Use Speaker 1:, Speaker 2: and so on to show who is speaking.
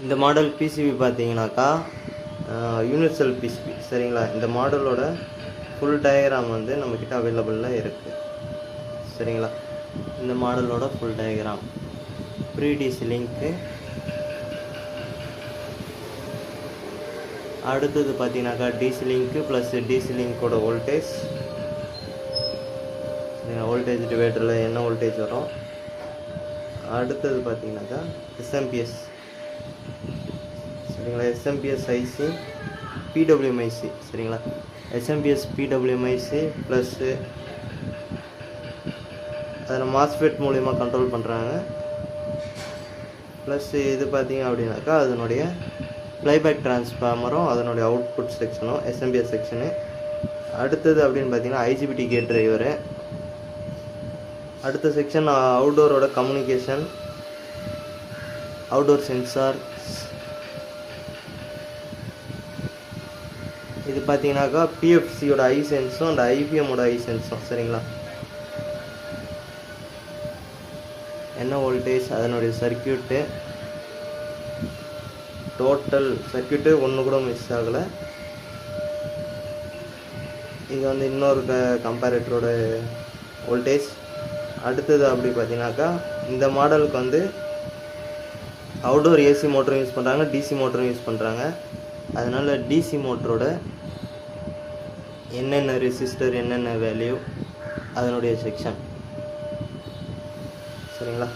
Speaker 1: இந்த model PCB பார்த்தீங்கன்னாக்கா universal PCB சரிங்களா. இந்த மாடலோட ஃபுல் டயக்ராம் வந்து நம்மக்கிட்ட அவைலபிளில் இருக்குது சரிங்களா. இந்த மாடலோட ஃபுல் டயக்ராம் ப்ரீ டிசி லிங்க்கு. அடுத்தது பார்த்தீங்கன்னாக்கா டிசி லிங்க்கு ப்ளஸ் டிசி லிங்க்கோட வோல்டேஜ் வோல்டேஜ் டிவைடரில் என்ன வோல்டேஜ் வரும். அடுத்தது பார்த்தீங்கன்னாக்கா எஸ்எம்பிஎஸ் சரிங்களா. எஸ்எம்பிஎஸ் ஐசி பிடபிள்யூஎம்ஐசி சரிங்களா. எஸ்எம்பிஎஸ் பிடபிள்யூஎம்ஐசி ப்ளஸ்ஸு அதில் மாஸ்ஃபெட் மூலிமா கண்ட்ரோல் பண்ணுறாங்க. ப்ளஸ் இது பார்த்தீங்க அப்படின்னாக்கா அதனுடைய ப்ளைபேக் டிரான்ஸ்ஃபார்மரும் அதனுடைய அவுட்புட் செக்ஷனும் எஸ்எம்பிஎஸ் செக்ஷனு. அடுத்தது அப்படின்னு பார்த்தீங்கன்னா ஐஜிபிடி கேட் டிரைவரு. அடுத்த செக்ஷன் அவுட்டோரோட கம்யூனிகேஷன், அவுட்டோர் சென்சார். இது பார்த்தீங்கன்னாக்கா பிஎஃப்சியோட ஐ சென்ஸும் அந்த ஐபிஎம்மோட ஐ சென்ஸும் சரிங்களா. என்ன வோல்டேஜ், அதனுடைய சர்க்கியூட்டு, டோட்டல் சர்க்கியூட்டு ஒன்று கூட மிஸ் ஆகலை. இது வந்து இன்னொரு கம்பேரேட்டரோட வோல்டேஜ். அடுத்தது அப்படி பார்த்தீங்கன்னாக்கா இந்த மாடலுக்கு வந்து அவுட்டோர் ஏசி மோட்டரும் யூஸ் பண்ணுறாங்க, டிசி மோட்டரும் யூஸ் பண்ணுறாங்க. அதனால் டிசி மோட்டரோட என்னென்ன ரெசிஸ்டர் என்னென்ன வேல்யூ அதனுடைய செக்ஷன் சரிங்களா.